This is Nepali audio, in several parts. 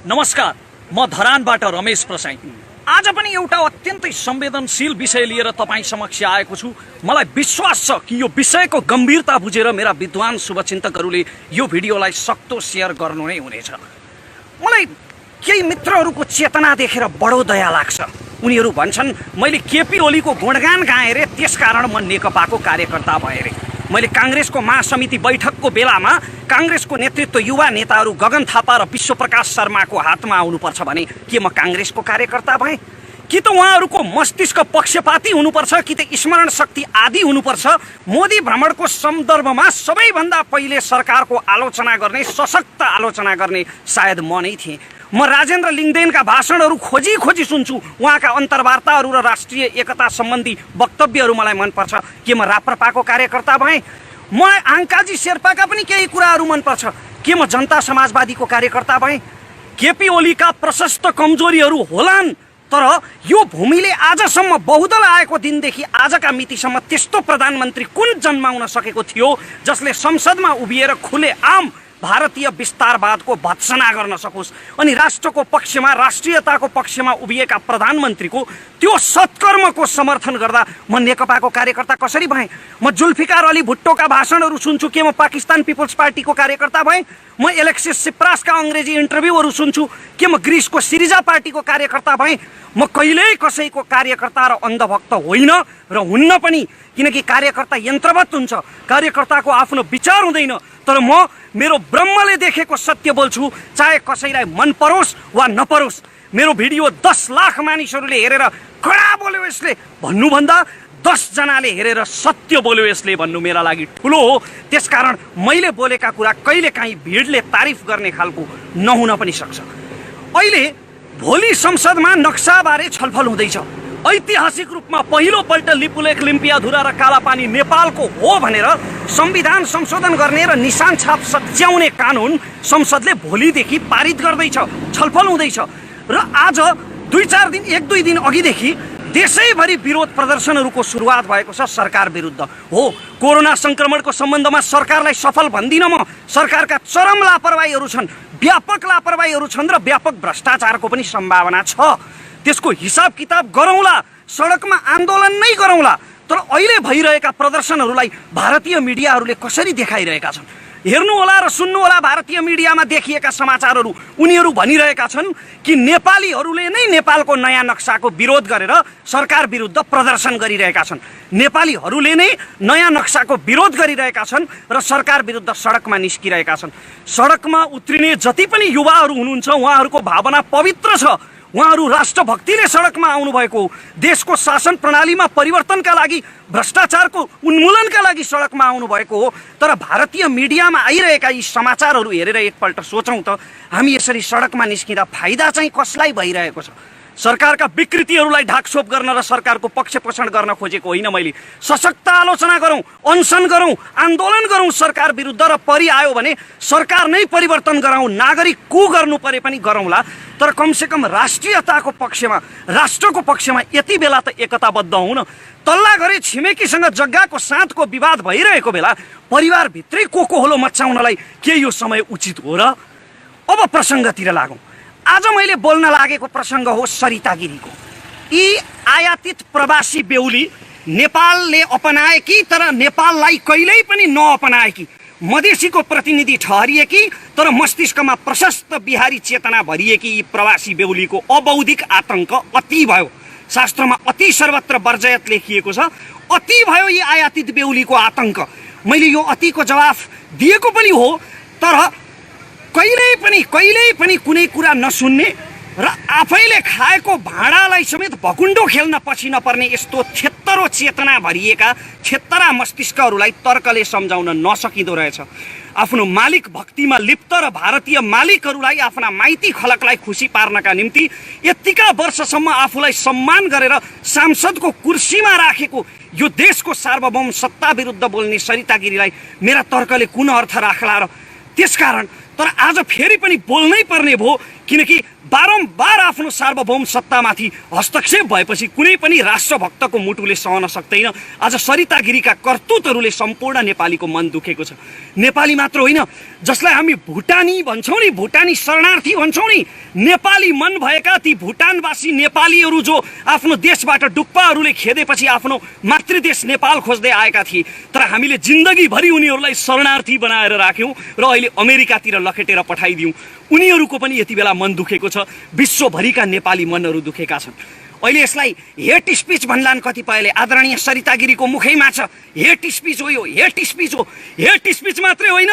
नमस्कार, म धरानबाट रमेश प्रसाई। आज पनि एउटा अत्यन्तै संवेदनशील विषय लिएर तपाईँ समक्ष आएको छु। मलाई विश्वास छ कि यो विषयको गम्भीरता बुझेर मेरा विद्वान शुभचिन्तकहरूले यो भिडियोलाई सक्दो शेयर गर्नु नै हुनेछ। मलाई केही मित्रहरूको चेतना देखेर बडो दया लाग्छ। उनीहरू भन्छन् मैले केपी ओलीको गुणगान गाएँ रे, त्यसकारण म नेकपाको कार्यकर्ता भएँ रे। मैले कांग्रेसको महासमिति बैठकको बेलामा कांग्रेसको नेतृत्व युवा नेताहरू गगन थापा र विश्वप्रकाश शर्माको हातमा आउनुपर्छ भने के म कांग्रेसको कार्यकर्ता भएँ? कि त उहाँहरूको मस्तिष्क पक्षपाती हुनुपर्छ, कि त स्मरण शक्ति आदि हुनुपर्छ। मोदी भ्रमणको सन्दर्भमा सबैभन्दा पहिले सरकारको आलोचना गर्ने, सशक्त आलोचना गर्ने सायद म नै थिएँ। म राजेन्द्र लिङ्गदेनका भाषणहरू खोजी खोजी सुन्छु। उहाँका अन्तर्वार्ताहरू र राष्ट्रिय एकता सम्बन्धी वक्तव्यहरू मलाई मनपर्छ। के म राप्रपाको कार्यकर्ता भएँ? मलाई आङ्काजी शेर्पाका पनि केही कुराहरू मनपर्छ। के म जनता समाजवादीको कार्यकर्ता भएँ? केपी ओलीका प्रशस्त कमजोरीहरू होलान्, तर यो भूमिले आजसम्म बहुदल आएको दिनदेखि आजका मितिसम्म त्यस्तो प्रधानमन्त्री कुन जन्माउन सकेको थियो जसले संसदमा उभिएर खुले आम भारतीय विस्तारवादको भत्सना गर्न सकोस् अनि राष्ट्रको पक्षमा, राष्ट्रियताको पक्षमा उभिएका प्रधानमन्त्रीको त्यो सत्कर्मको समर्थन गर्दा म नेकपाको कार्यकर्ता कसरी भएँ? म जुल्फिकार अली भुट्टोका भाषणहरू सुन्छु, के म पाकिस्तान पिपल्स पार्टीको कार्यकर्ता भएँ? म एलेक्सिस सिप्रासका अङ्ग्रेजी इन्टरभ्यूहरू सुन्छु, के म ग्रिसको सिरिजा पार्टीको कार्यकर्ता भएँ? म कहिल्यै कसैको कार्यकर्ता र अन्धभक्त होइन र हुन्न पनि, किनकि कार्यकर्ता यन्त्रवत हुन्छ। कार्यकर्ताको आफ्नो विचार हुँदैन, तर म मेरो ब्रह्मले देखेको सत्य बोल्छु, चाहे कसैलाई मन परोस् वा नपरोस्। मेरो भिडियो 10 लाख मानिसहरूले हेरेर कडा बोल्यो यसले भन्नुभन्दा 10 जनाले हेरेर सत्य बोल्यो यसले भन्नु मेरा लागि ठुलो हो। त्यसकारण मैले बोलेका कुरा कहिलेकाहीँ भिडले तारिफ गर्ने खालको नहुन पनि सक्छ। अहिले भोलि संसदमा नक्साबारे छलफल हुँदैछ। ऐतिहासिक रूपमा पहिलोपल्ट लिपुलेख, लिम्पियाधुरा र कालापानी नेपालको हो भनेर संविधान संशोधन गर्ने र निशान छाप सच्याउने कानुन संसदले भोलिदेखि पारित गर्दैछ, छलफल हुँदैछ। र आज 1-2 दिन अघिदेखि देशैभरि विरोध प्रदर्शनहरूको सुरुवात भएको छ सरकार विरुद्ध। हो, कोरोना संक्रमणको सम्बन्धमा सरकारलाई सफल भन्दिनँ म। सरकारका चरम लापरवाहीहरू छन्, व्यापक लापरवाहीहरू छन् र व्यापक भ्रष्टाचारको पनि सम्भावना छ। त्यसको हिसाब किताब गरौँला, सडकमा आन्दोलन नै गरौँला। तर अहिले भइरहेका प्रदर्शनहरूलाई भारतीय मिडियाहरूले कसरी देखाइरहेका छन् हेर्नुहोला र सुन्नुहोला। भारतीय मिडियामा देखिएका समाचारहरू, उनीहरू भनिरहेका छन् कि नेपालीहरूले नै नेपालको नयाँ नक्साको विरोध गरेर सरकार विरुद्ध प्रदर्शन गरिरहेका छन्। नेपालीहरूले नै नयाँ नक्साको विरोध गरिरहेका छन् र सरकार विरुद्ध सडकमा निस्किरहेका छन्। सडकमा उत्रिने जति पनि युवाहरू हुनुहुन्छ उहाँहरूको भावना पवित्र छ। उहाँहरू राष्ट्रभक्तिले सडकमा आउनुभएको हो। देशको शासन प्रणालीमा परिवर्तनका लागि, भ्रष्टाचारको उन्मूलनका लागि सडकमा आउनुभएको हो। तर भारतीय मिडियामा आइरहेका यी समाचारहरू हेरेर एकपल्ट सोचौँ त, हामी यसरी सडकमा निस्किँदा फाइदा चाहिँ कसलाई भइरहेको छ? सरकारका विकृतिहरूलाई ढाकछोप गर्न र सरकारको पक्षपोषण गर्न खोजेको होइन मैले। सशक्त आलोचना गरौँ, अनसन गरौँ, आन्दोलन गरौँ सरकार विरुद्ध, र परि आयो भने सरकार नै परिवर्तन गराउँ, नागरिक कु गर्नु परे पनि गरौँला। तर कमसेकम राष्ट्रियताको पक्षमा, राष्ट्रको पक्षमा यति बेला त एकताबद्ध हुन। तल्ला घरे छिमेकीसँग जग्गाको साँधको विवाद भइरहेको बेला परिवारभित्रै कोकोहोलो मचाउनलाई के यो समय उचित हो र? अब प्रसङ्गतिर लागौँ। आज मैले बोल्न लागेको प्रसङ्ग हो सरिता गिरीको। यी आयातित प्रवासी बेहुली नेपालले अपनाएकी, तर नेपाललाई कहिल्यै पनि नअपनाएकी, मधेसीको प्रतिनिधि ठहरिएकी, तर मस्तिष्कमा प्रशस्त बिहारी चेतना भरिएकी यी प्रवासी बेहुलीको अबौद्धिक आतंक अति भयो। शास्त्रमा अति सर्वत्र वर्जयत लेखिएको छ। अति भयो यी आयातित बेहुलीको आतंक। मैले यो अतिको जवाफ दिएको पनि हो, तर कहिल्यै पनि कुनै कुरा नसुन्ने र आफैले खाएको भाँडालाई समेत भकुन्डो खेल्न पछि नपर्ने यस्तो छेत्तरो चेतना भरिएका छेत्तरा मस्तिष्कहरूलाई तर्कले सम्झाउन नसकिँदो रहेछ। आफ्नो मालिक भक्तिमा लिप्त र भारतीय मालिकहरूलाई, आफ्ना माइती खलकलाई खुसी पार्नका निम्ति यतिका वर्षसम्म आफूलाई सम्मान गरेर सांसदको कुर्सीमा राखेको यो देशको सार्वभौम सत्ता विरुद्ध बोल्ने सरिता गिरीलाई मेरा तर्कले कुन अर्थ राख्ला र? त्यसकारण तर आज फेरि पनि बोल्नै पर्ने भयो, किनकि बारम्बार आफ्नो सार्वभौम सत्तामाथि हस्तक्षेप भएपछि कुनै पनि राष्ट्रभक्तको मुटुले सहन सक्दैन। आज सरिता गिरीका करतुतहरूले सम्पूर्ण नेपालीको मन दुखेको छ। नेपाली मात्र होइन, जसलाई हामी भुटानी भन्छौँ नि, भुटानी शरणार्थी भन्छौँ नि, नेपाली मन भएका ती भुटानवासी नेपालीहरू जो आफ्नो देशबाट डुक्पाहरूले खेदेपछि आफ्नो मातृदेश नेपाल खोज्दै आएका थिए, तर हामीले जिन्दगीभरि उनीहरूलाई शरणार्थी बनाएर राख्यौँ र अहिले अमेरिकातिर लखेटेर पठाइदियौँ। उनीहरूको पनि यति बेला मन दुखेको छ। विश्वभरिका नेपाली मनहरू दुखेका छन्। अहिले यसलाई हेट स्पिच भन्लान् कतिपयले। आदरणीय सरिता गिरीको मुखैमा छ हेट स्पिच हो, यो हेट स्पिच हो। हेट स्पिच मात्रै होइन,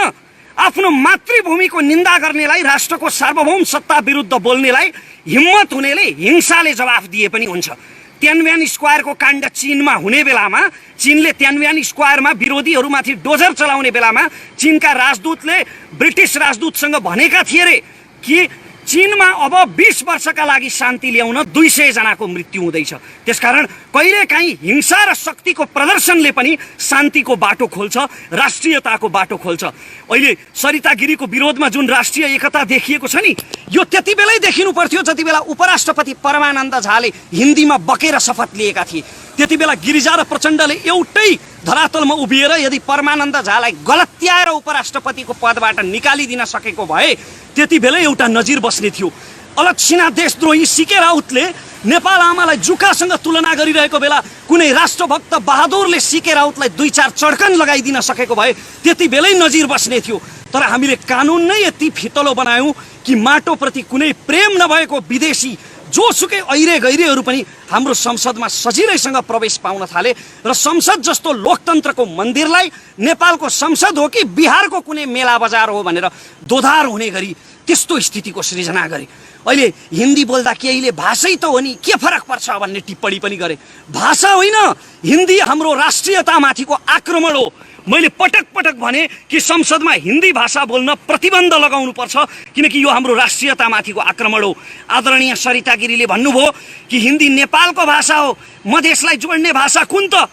आफ्नो मातृभूमिको निन्दा गर्नेलाई, राष्ट्रको सार्वभौम सत्ता विरुद्ध बोल्नेलाई हिम्मत हुनेले हिंसाले जवाफ दिए पनि हुन्छ। त्यानम्यान स्क्वायरको काण्ड चीनमा हुने बेलामा, चीनले त्यानम्यान स्क्वायरमा विरोधीहरूमाथि डोजर चलाउने बेलामा चीनका राजदूतले ब्रिटिस राजदूतसँग भनेका थिए रे कि चीनमा अब 20 वर्षका लागि शान्ति ल्याउन 200 जनाको मृत्यु हुँदैछ। त्यसकारण कहिलेकाहीँ हिंसा र शक्तिको प्रदर्शनले पनि शान्तिको बाटो खोल्छ, राष्ट्रियताको बाटो खोल्छ। अहिले सरिता गिरीको विरोधमा जुन राष्ट्रिय एकता देखिएको छ नि, यो त्यति बेलै देखिनु पर्थ्यो जति बेला उपराष्ट्रपति परमानन्द झाले हिन्दीमा बकेर शपथ लिएका थिए। त्यति बेला गिरिजा र प्रचण्डले एउटै धरातलमा उभिएर यदि परमानन्द झालाई गलत्याएर उपराष्ट्रपतिको पदबाट निकालिदिन सकेको भए त्यति बेलै एउटा नजिर बस्ने थियो। अलक्षिणा देशद्रोही सीके राउतले नेपाल आमालाई जुकासँग तुलना गरिरहेको बेला कुनै राष्ट्रभक्त बहादुरले सीके राउतलाई 2-4 चड्कन लगाइदिन सकेको भए त्यति बेलै नजिर बस्ने थियो। तर हामीले कानुन नै यति फितलो बनायौँ कि माटोप्रति कुनै प्रेम नभएको विदेशी जोसुकै ऐरे गैरेहरू पनि हाम्रो संसदमा सजिलैसँग प्रवेश पाउन थाले र संसद जस्तो लोकतन्त्रको मन्दिरलाई नेपालको संसद हो कि बिहारको कुनै मेला बजार हो भनेर दोधार हुने गरी त्यस्तो स्थितिको सृजना गरे। अहिले हिन्दी बोल्दा केहीले भाषै त हो नि, के फरक पर्छ भन्ने टिप्पणी पनि गरे। भाषा होइन, हिन्दी हाम्रो राष्ट्रियतामाथिको आक्रमण हो। मैले पटक पटक भने कि संसदमा हिन्दी भाषा बोल्न प्रतिबन्ध लगाउनु पर्छ, किनकि यो हाम्रो राष्ट्रियतामाथिको आक्रमण हो। आदरणीय सरिता गिरीले भन्नुभयो कि हिन्दी नेपालको भाषा हो, मधेसलाई जोड्ने भाषा कुन त?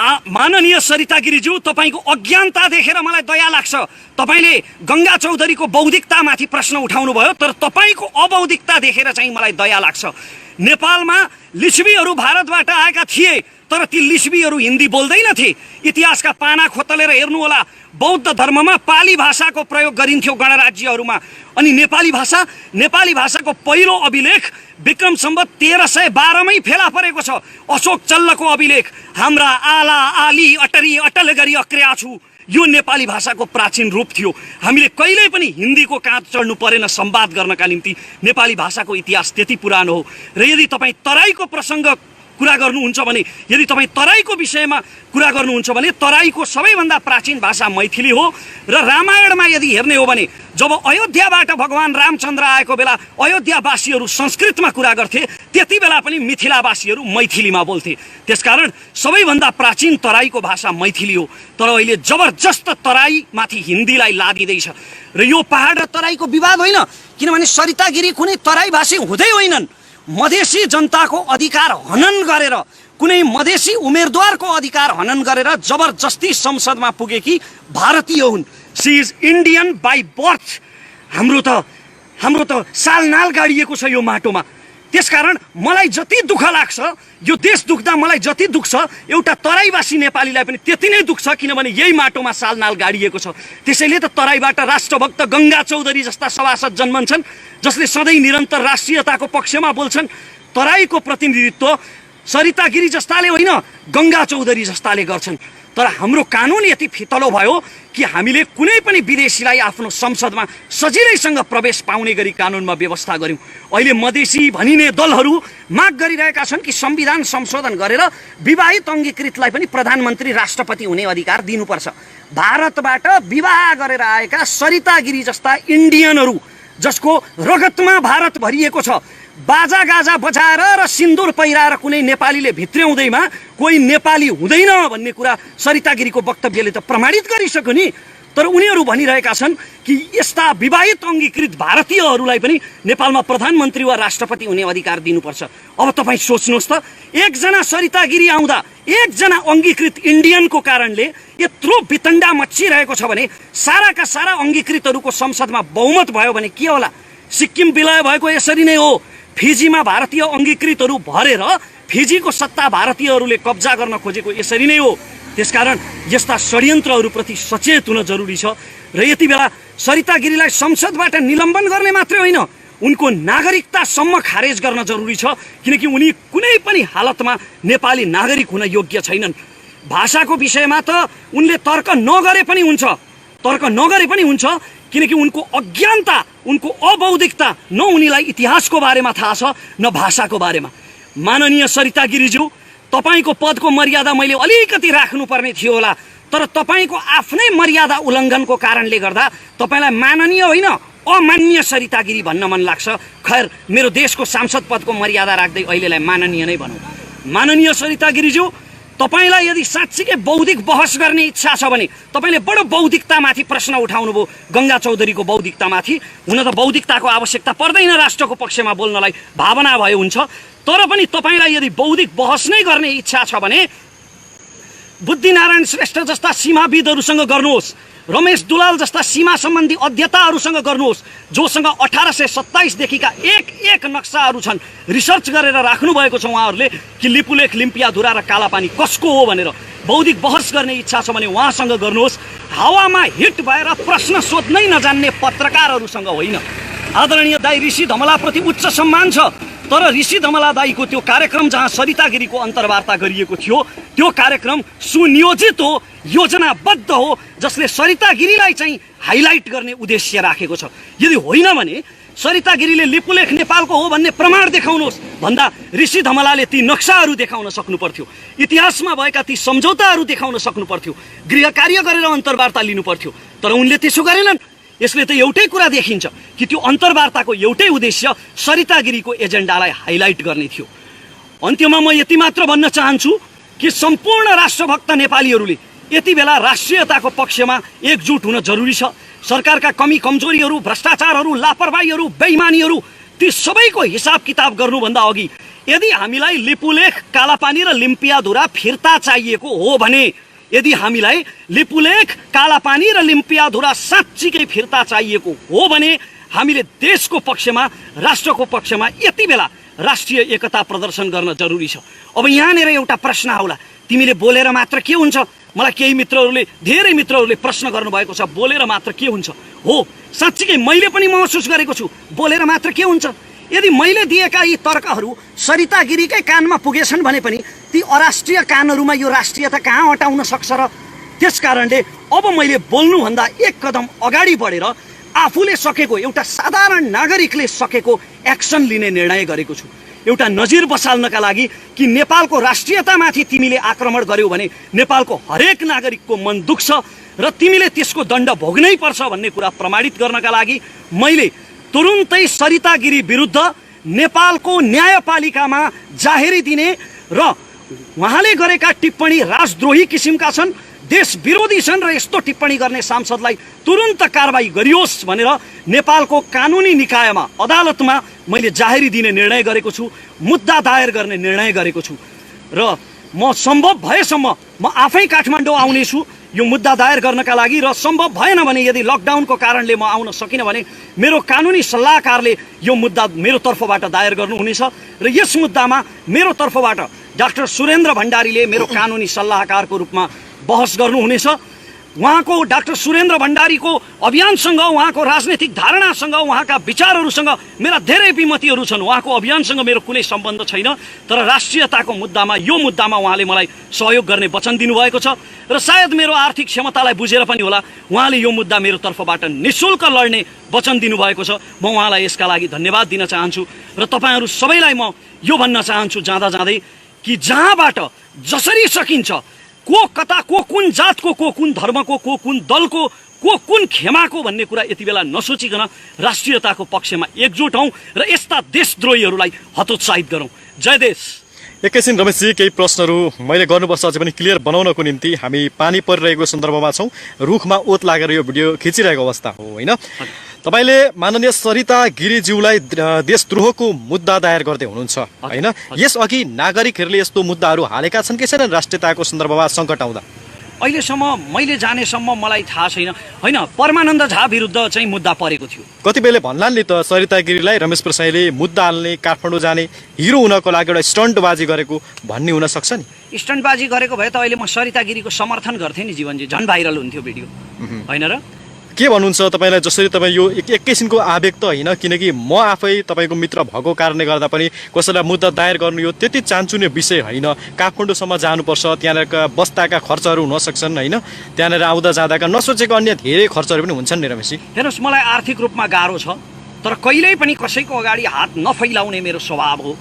माननीय सरिता गिरीज्यू, तपाईँको अज्ञानता देखेर मलाई दया लाग्छ। तपाईँले गङ्गा चौधरीको बौद्धिकतामाथि प्रश्न उठाउनु भयो, तर तपाईँको अबौद्धिकता देखेर चाहिँ मलाई दया लाग्छ। नेपालमा लिच्छवीहरू भारतबाट आएका थिए, तर ती लिच्छवीहरू हिन्दी बोल्दैनथे। इतिहासका पाना खोतलेर हेर्नुहोला, बौद्ध धर्ममा पाली भाषाको प्रयोग गरिन्थ्यो गणराज्यहरूमा। अनि नेपाली भाषाको पहिलो अभिलेख विक्रम सम्वत 1312मै फेला परेको छ। अशोक चल्लको अभिलेख, हाम्रा आला आली अटरी अटल गरी अक्र्या छु, यो नेपाली भाषाको प्राचीन रूप थियो। हामीले कहिल्यै पनि हिन्दीको काँध चढ्नु परेन संवाद गर्नका निम्ति। नेपाली भाषाको इतिहास त्यति पुरानो हो। र यदि तपाईँ तराईको प्रसङ्ग कुरा गर्नुहुन्छ भने, यदि तपाईँ तराईको विषयमा कुरा गर्नुहुन्छ भने, तराईको सबैभन्दा प्राचीन भाषा मैथिली हो। र रामायणमा यदि हेर्ने हो भने, जब अयोध्याबाट भगवान रामचन्द्र आएको बेला अयोध्यावासीहरू संस्कृतमा कुरा गर्थे, त्यति बेला पनि मिथिलावासीहरू मैथिलीमा बोल्थे। त्यसकारण सबैभन्दा प्राचीन तराईको भाषा मैथिली हो। तर अहिले जबरजस्त तराईमाथि हिन्दीलाई लादिँदैछ। र यो पहाड र तराईको विवाद होइन, किनभने सरिता गिरी कुनै तराईभाषी हुँदै होइनन्। मधेसी जनताको अधिकार हनन गरेर, कुनै मधेसी उम्मेदवारको अधिकार हनन गरेर जबरजस्ती संसदमा पुगेकी भारतीय हुन्। She is Indian by birth. हाम्रो त सालनाल गाडिएको छ यो माटोमा। त्यसकारण मलाई जति दुःख लाग्छ, यो देश दुख्दा मलाई जति दुख्छ, एउटा तराईवासी नेपालीलाई पनि त्यति नै दुख्छ, किनभने यही माटोमा सालनाल गाडिएको छ। त्यसैले त तराईबाट राष्ट्रभक्त गङ्गा चौधरी जस्ता सभासद जन्मन्छन्, जसले सधैँ निरन्तर राष्ट्रियताको पक्षमा बोल्छन्। तराईको प्रतिनिधित्व सरिता गिरी जस्ताले होइन, गङ्गा चौधरी जस्ताले गर्छन्। तर हाम्रो कानुन यति फितलो भयो कि हामीले कुनै पनि विदेशीलाई आफ्नो संसदमा सजिलैसँग प्रवेश पाउने गरी कानुनमा व्यवस्था गर्यौँ। अहिले मधेसी भनिने दलहरू माग गरिरहेका छन् कि संविधान संशोधन गरेर विवाहित अङ्गीकृतलाई पनि प्रधानमन्त्री राष्ट्रपति हुने अधिकार दिनुपर्छ। भारतबाट विवाह गरेर आएका सरिता गिरी जस्ता इन्डियनहरू, जसको रगतमा भारत भरिएको छ, बाजा गाजा बजाएर र सिन्दुर पहिराएर कुनै नेपालीले भित्र्याउँदैमा कोही नेपाली हुँदैन भन्ने कुरा सरिता गिरीको वक्तव्यले त प्रमाणित गरिसक्यो नि। तर उनीहरू भनिरहेका छन् कि यस्ता विवाहित अङ्गीकृत भारतीयहरूलाई पनि नेपालमा प्रधानमन्त्री वा राष्ट्रपति हुने अधिकार दिनुपर्छ। अब तपाईँ सोच्नुहोस् त, एकजना सरिता गिरी आउँदा एकजना अङ्गीकृत इन्डियनको कारणले यत्रो वितण्डा मच्चिरहेको छ भने साराका सारा अङ्गीकृतहरूको संसदमा बहुमत भयो भने के होला? सिक्किम विलय भएको यसरी नै हो। फिजीमा भारतीय अङ्गीकृतहरू भरेर फिजीको सत्ता भारतीयहरूले कब्जा गर्न खोजेको यसरी नै हो। त्यसकारण यस्ता षड्यन्त्रहरूप्रति सचेत हुन जरुरी छ र यति बेला सरिता गिरीलाई संसदबाट निलम्बन गर्ने मात्रै होइन, उनको नागरिकतासम्म खारेज गर्न जरुरी छ, किनकि उनी कुनै पनि हालतमा नेपाली नागरिक हुन योग्य छैनन्। भाषाको विषयमा त उनले तर्क नगरे पनि हुन्छ, किनकि उनको अज्ञानता, उनको अबौद्धिकता, न उनीलाई इतिहासको बारेमा थाहा छ न भाषाको बारेमा। माननीय सरिता गिरीज्यू, तपाईको पदको मर्यादा मैले अलिकति राख्नुपर्ने थियो होला, तर तपाईको आफ्नै मर्यादा उल्लङ्घनको कारणले गर्दा तपाईलाई माननीय होइन अमान्य सरिता गिरी भन्न मन लाग्छ। खैर, मेरो देशको सांसद पदको मर्यादा राख्दै अहिलेलाई माननीय नै भनौँ। माननीय सरिता गिरीज्यू, तपाईलाई यदि साँच्चीकै बौद्धिक बहस गर्ने इच्छा छ भने तपाईले बडो बौद्धिकतामाथि प्रश्न उठाउनुभयो, गङ्गा चौधरीको बौद्धिकतामाथि। हुन त बौद्धिकताको आवश्यकता पर्दैन राष्ट्रको पक्षमा बोल्नलाई, भावना भए हुन्छ। तर पनि तपाईलाई यदि बौद्धिक बहस नै गर्ने इच्छा छ भने बुद्धिनारायण श्रेष्ठ जस्ता सीमाविदहरूसँग गर्नुहोस्, रमेश दुलाल जस्ता सीमा सम्बन्धी अध्येताहरूसँग गर्नुहोस्, जोसँग 1827 देखिका एक नक्साहरू छन्। रिसर्च गरेर राख्नु भएको छ उहाँहरूले कि लिपुलेख, लिम्पियाधुरा र कालापानी कसको हो भनेर। बौद्धिक बहस गर्ने इच्छा छ भने उहाँसँग गर्नुहोस्, हावामा हिट भएर प्रश्न सोध्नै नजान्ने पत्रकारहरूसँग होइन। आदरणीय दाई ऋषि धमलाप्रति उच्च सम्मान छ, तर ऋषि धमला दाईको त्यो कार्यक्रम जहाँ सरिता गिरीको अन्तर्वार्ता गरिएको थियो, त्यो कार्यक्रम सुनियोजित हो, योजनाबद्ध हो, जसले सरिता गिरीलाई चाहिँ हाइलाइट गर्ने उद्देश्य राखेको छ। यदि होइन भने सरिता गिरीले लिपुलेख नेपालको हो भन्ने प्रमाण देखाउनुहोस् भन्दा ऋषि धमलाले ती नक्साहरू देखाउन सक्नु पर्थ्यो, इतिहासमा भएका ती सम्झौताहरू देखाउन सक्नु पर्थ्यो, गृह कार्य गरेर अन्तर्वार्ता लिनु पर्थ्यो। तर उनले त्यसो गरेनन्। यसले त एउटै कुरा देखिन्छ कि त्यो अन्तर्वार्ताको एउटै उद्देश्य सरिता गिरीको एजेन्डालाई हाइलाइट गर्ने थियो। अन्त्यमा म यति मात्र भन्न चाहन्छु कि सम्पूर्ण राष्ट्रभक्त नेपालीहरूले यति बेला राष्ट्रियताको पक्षमा एकजुट हुन जरुरी छ। सरकारका कमी कमजोरीहरू, भ्रष्टाचारहरू, लापरवाहीहरू, बेइमानीहरू, ती सबैको हिसाब किताब गर्नुभन्दा अघि यदि हामीलाई लिपुलेख, कालापानी र लिम्पियाधुरा फिर्ता चाहिएको हो भने, यदि हामीलाई लिपुलेख, कालापानी र लिम्पियाधुरा साँच्चीकै फिर्ता चाहिएको हो भने हामीले देशको पक्षमा, राष्ट्रको पक्षमा यति बेला राष्ट्रिय एकता प्रदर्शन गर्न जरुरी छ। अब यहाँनिर एउटा प्रश्न आउला, तिमीले बोलेर मात्र के हुन्छ? मलाई केही मित्रहरूले, धेरै मित्रहरूले प्रश्न गर्नुभएको छ, बोलेर मात्र के हुन्छ? हो, साँच्चीकै मैले पनि महसुस गरेको छु, बोलेर मात्र के हुन्छ? यदि मैले दिएका यी तर्कहरू सरिता गिरीकै कानमा पुगेछन् भने पनि ती अराष्ट्रिय कानहरूमा यो राष्ट्रियता कहाँ अटाउन सक्छ र? त्यसकारणले अब मैले बोल्नुभन्दा एक कदम अगाडि बढेर आफूले सकेको, एउटा साधारण नागरिकले सकेको एक्सन लिने निर्णय गरेको छु। एउटा नजिर बसाल्नका लागि कि नेपालको राष्ट्रियतामाथि तिमीले आक्रमण गर्यौ भने नेपालको हरेक नागरिकको मन दुख्छ र तिमीले त्यसको दण्ड भोग्नै पर्छ भन्ने कुरा प्रमाणित गर्नका लागि मैले तुरुन्तै सरिता गिरी विरुद्ध नेपालको न्यायपालिकामा जाहेरी दिने र उहाँले गरेका टिप्पणी राजद्रोही किसिमका छन्, देश विरोधी छन् र यस्तो टिप्पणी गर्ने सांसदलाई तुरुन्त कारबाही गरियोस् भनेर नेपालको कानुनी निकायमा, अदालतमा मैले जाहेरी दिने निर्णय गरेको छु, मुद्दा दायर गर्ने निर्णय गरेको छु र म सम्भव भएसम्म म आफै काठमाडौँ आउनेछु यो मुद्दा दायर गर्नका लागि। र सम्भव भएन भने, यदि लकडाउनको कारणले म आउन सकिनँ भने मेरो कानुनी सल्लाहकारले यो मुद्दा मेरो तर्फबाट दायर गर्नुहुनेछ र यस मुद्दामा मेरो तर्फबाट डाक्टर सुरेन्द्र भण्डारीले मेरो कानुनी सल्लाहकारको रूपमा बहस गर्नुहुनेछ। उहाँको, डाक्टर सुरेन्द्र भण्डारीको अभियानसँग, उहाँको राजनैतिक धारणासँग, उहाँका विचारहरूसँग मेरा धेरै विमतिहरू छन्। उहाँको अभियानसँग मेरो कुनै सम्बन्ध छैन, तर राष्ट्रियताको मुद्दामा, यो मुद्दामा उहाँले मलाई सहयोग गर्ने वचन दिनुभएको छ र सायद मेरो आर्थिक क्षमतालाई बुझेर पनि होला उहाँले यो मुद्दा मेरो तर्फबाट निःशुल्क लड्ने वचन दिनुभएको छ। म उहाँलाई यसका लागि धन्यवाद दिन चाहन्छु र तपाईँहरू सबैलाई म यो भन्न चाहन्छु जाँदा जाँदै कि जहाँबाट जसरी सकिन्छ, को कता, को कुन जातको, को कुन धर्मको, को कुन दलको, को कुन खेमाको भन्ने कुरा यति बेला नसोचिकन राष्ट्रियताको पक्षमा एकजुट हौँ र यस्ता देशद्रोहीहरूलाई हतोत्साहित गरौँ। जय देश। एकैछिन रमेशजी, केही प्रश्नहरू मैले गर्नुपर्छ अझै पनि क्लियर बनाउनको निम्ति। हामी पानी परिरहेको सन्दर्भमा छौँ, रुखमा ओत लागेर यो भिडियो खिचिरहेको अवस्था हो होइन? तपाईँले माननीय सरिता गिरीज्यूलाई देशद्रोहको मुद्दा दायर गर्दै हुनुहुन्छ होइन? यसअघि नागरिकहरूले यस्तो मुद्दाहरू हालेका छन् कि छैनन् राष्ट्रियताको सन्दर्भमा सङ्कट आउँदा? अहिलेसम्म मैले जानेसम्म मलाई थाहा छैन होइन परमानन्द झा विरुद्ध चाहिँ मुद्दा परेको थियो। कतिपयले भन्लान् नि त सरिता गिरीलाई रमेश प्रसाईले मुद्दा हाल्ने काठमाडौँ जाने हिरो हुनको लागि एउटा स्टन्टबाजी गरेको भन्ने हुन सक्छ नि। स्टन्टबाजी गरेको भए त अहिले म सरिता गिरीको समर्थन गर्थेँ नि जीवनजी, झन् भाइरल हुन्थ्यो भिडियो होइन र। के भन्नुहुन्छ तपाईँलाई, जसरी तपाईँ यो एक किसिमको आवेग त होइन, किनकि म आफै तपाईँको मित्र भएको कारणले गर्दा पनि कसैलाई मुद्दा दायर गर्नु यो त्यति चान्चुने विषय होइन। काठमाडौँसम्म जानुपर्छ, त्यहाँनिरका बस्दाका खर्चहरू हुन सक्छन् होइन, त्यहाँनिर आउँदा जाँदाका नसोचेको अन्य धेरै खर्चहरू पनि हुन्छन् नि रमेशजी। हेर्नुहोस् मलाई आर्थिक रूपमा गाह्रो छ, तर कहिल्यै पनि कसैको अगाडि हात नफैलाउने मेरो स्वभाव हो।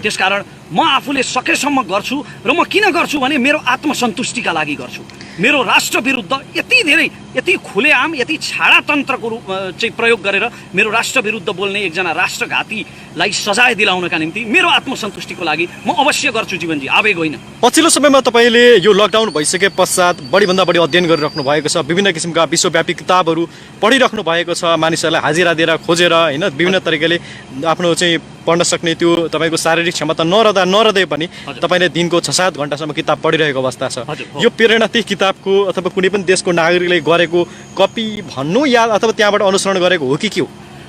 त्यसकारण म आफूले सकेसम्म गर्छु र म किन गर्छु भने मेरो आत्मसन्तुष्टिका लागि गर्छु। मेरो राष्ट्र विरुद्ध यति धेरै यति खुलेआम यति छाडातन्त्रको रूप चाहिँ प्रयोग गरेर मेरो राष्ट्र विरुद्ध बोल्ने एकजना राष्ट्रघातीलाई सजाय दिलाउनका निम्ति मेरो आत्मसन्तुष्टिको लागि म अवश्य गर्छु जीवनजी, आवेग होइन। पछिल्लो समयमा तपाईँले यो लकडाउन भइसके पश्चात बढीभन्दा बढी अध्ययन गरिराख्नु भएको छ, विभिन्न किसिमका विश्वव्यापी किताबहरू पढिराख्नु भएको छ, मानिसहरूलाई हाजिरा दिएर खोजेर होइन विभिन्न तरिकाले आफ्नो चाहिँ पढ्न सक्ने त्यो तपाईँको शारीरिक क्षमता नरहँदै पनि तपाईँले दिनको 6-7 घन्टासम्म किताब पढिरहेको अवस्था छ। यो प्रेरणा ती किताबको अथवा कुनै पनि देशको नागरिकले गरेको कपी भन्नु या अथवा त्यहाँबाट अनुसरण गरेको हो कि के हो?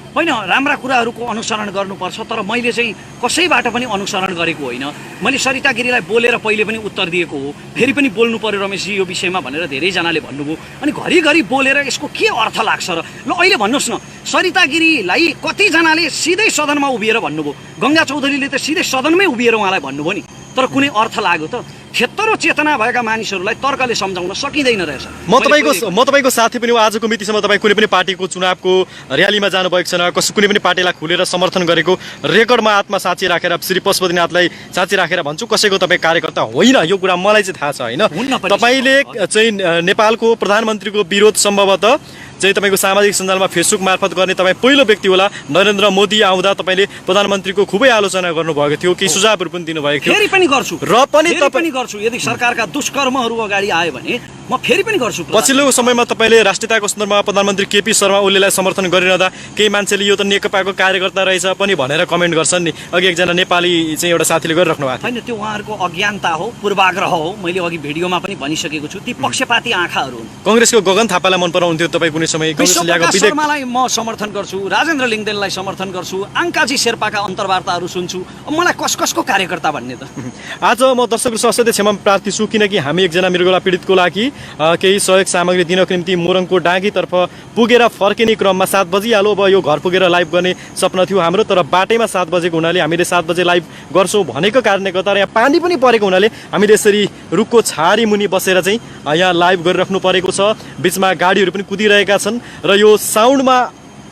होइन, राम्रा कुराहरूको अनुसरण गर्नुपर्छ, तर मैले चाहिँ कसैबाट पनि अनुसरण गरेको होइन। मैले सरिता गिरीलाई बोलेर पहिले पनि उत्तर दिएको हो, फेरि पनि बोल्नु पर्यो रमेशजी यो विषयमा भनेर धेरैजनाले भन्नुभयो। अनि घरिघरि बोलेर यसको के अर्थ लाग्छ र? ल अहिले भन्नुहोस् न, सरिता गिरीलाई कतिजनाले सिधै सदनमा उभिएर भन्नुभयो, गङ्गा चौधरीले त सिधै सदनमै उभिएर उहाँलाई भन्नुभयो नि, तर कुनै अर्थ लाग्यो त? क्षेत्र चेतना भएका मानिसहरूलाई तर्कले सम्झाउन सकिँदैन रहेछ। म तपाईँको साथी पनि हो, आजको मितिसम्म तपाईँ कुनै पनि पार्टीको चुनावको र्यालीमा जानुभएको छैन, कुनै पनि पार्टीलाई खुलेर समर्थन गरेको रेकर्डमा आत्मा साँची राखेर श्री पशुपतिनाथलाई साँची राखेर भन्छु कसैको तपाईँ कार्यकर्ता होइन, यो कुरा मलाई चाहिँ थाहा छ होइन। तपाईँले चाहिँ नेपालको प्रधानमन्त्रीको विरोध सम्भवतः चाहिँ तपाईँको सामाजिक सञ्जालमा फेसबुक मार्फत गर्ने तपाईँ पहिलो व्यक्ति होला। नरेन्द्र मोदी आउँदा तपाईँले प्रधानमन्त्रीको खुबै आलोचना गर्नुभएको थियो, केही सुझावहरू पनि दिनुभएको थियो। फेरि पनि गर्छु र पनि गर्छु, यदि सरकारका दुष्कर्महरू अगाडि आयो भने म फेरि पनि गर्छु। पछिल्लो समयमा तपाईँले राष्ट्रियताको सन्दर्भमा प्रधानमन्त्री केपी शर्मा ओलीलाई समर्थन गरिरहँदा केही मान्छेले यो त नेकपाको कार्यकर्ता रहेछ पनि भनेर कमेन्ट गर्छन् नि। अघि एकजना नेपाली चाहिँ एउटा साथीले गरिराख्नु भएको होइन, त्यो उहाँहरूको अज्ञानता हो, पूर्वाग्रह हो। मैले अघि भिडियोमा पनि भनिसकेको छु, ती पक्षपाती आँखाहरू हुन्। कङ्ग्रेसको गगन थापालाई मन पराउँथ्यो तपाईँ कुनै समय? शर्मालाई म समर्थन गर्छु, राजेन्द्र लिङ्गदेनलाई समर्थन गर्छु, आङ्काजी शेर्पाका अन्तर्वार्ताहरू सुन्छु। मलाई कसको कार्यकर्ता भन्ने त? आज म दर्शकहरू असाध्यै क्षमा प्रार्थी छु, किनकि हामी एकजना मृगौला पीडितको लागि केही सहयोग सामग्री दिनको निम्ति मोरङको डाँगीतर्फ पुगेर फर्किने क्रममा 7 बजिहाल्यो। अब यो घर पुगेर लाइभ गर्ने सपना थियो हाम्रो, तर बाटैमा 7 बजेको हुनाले हामीले 7 बजे लाइभ गर्छौँ भनेको कारणले गर्दा यहाँ पानी पनि परेको हुनाले हामीले यसरी रुखको छारी मुनि बसेर चाहिँ यहाँ लाइभ गरिराख्नु परेको छ। बिचमा गाडीहरू पनि कुदिरहेका छन् र यो साउन्डमा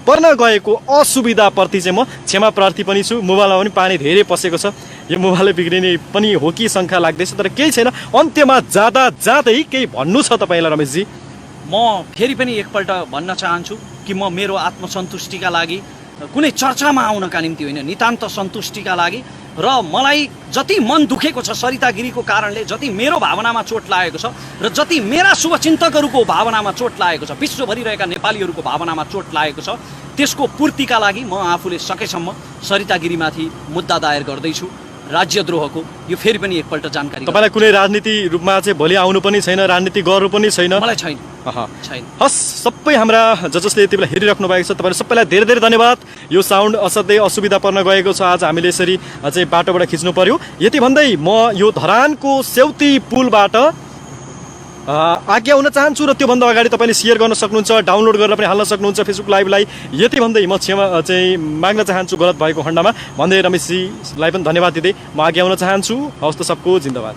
पर्न गएको असुविधाप्रति चाहिँ म क्षमा प्रार्थी पनि छु। मोबाइलमा पनि पानी धेरै पसेको छ, यो मोबाइल बिग्रिने पनि हो कि शङ्का लाग्दैछ, तर केही छैन। अन्त्यमा जाँदै केही भन्नु छ तपाईँलाई रमेशजी? म फेरि पनि एकपल्ट भन्न चाहन्छु कि म मेरो आत्मसन्तुष्टिका लागि कुनै चर्चामा आउनका निम्ति होइन, नितान्त सन्तुष्टिका लागि। र मलाई जति मन दुखेको छ सरिता गिरीको कारणले, जति मेरो भावनामा चोट लागेको छ र जति मेरा शुभचिन्तकहरूको भावनामा चोट लागेको छ, विश्वभरि रहेका नेपालीहरूको भावनामा चोट लागेको छ, त्यसको पूर्तिका लागि म आफूले सकेसम्म सरिता गिरीमाथि मुद्दा दायर गर्दैछु राज्यद्रोहको। यो फेरि पनि एकपल्ट जानकारी। तपाईँलाई कुनै राजनीति रूपमा चाहिँ भोलि आउनु पनि छैन, राजनीति गर्नु पनि छैन? मलाई छैन। हस्, सबै हाम्रा जसले यति बेला हेरिराख्नु भएको छ तपाईँले सबैलाई धेरै धेरै धन्यवाद। यो साउन्ड असाध्यै असुविधा पर्न गएको छ, आज हामीले यसरी चाहिँ बाटोबाट खिच्नु पर्यो। यति भन्दै म यो धरानको सेउती पुलबाट आज्ञा हुन चाहन्छु र त्योभन्दा अगाडि तपाईँले सेयर गर्न सक्नुहुन्छ, डाउनलोड गरेर पनि हाल्न सक्नुहुन्छ फेसबुक लाइभलाई। यति भन्दै म क्षमा चाहिँ माग्न चाहन्छु गलत भएको खण्डमा, भन्दै रमेशजीलाई पनि धन्यवाद दिँदै म आज्ञा हुन चाहन्छु। हवस् त, सबको जिन्दाबाद।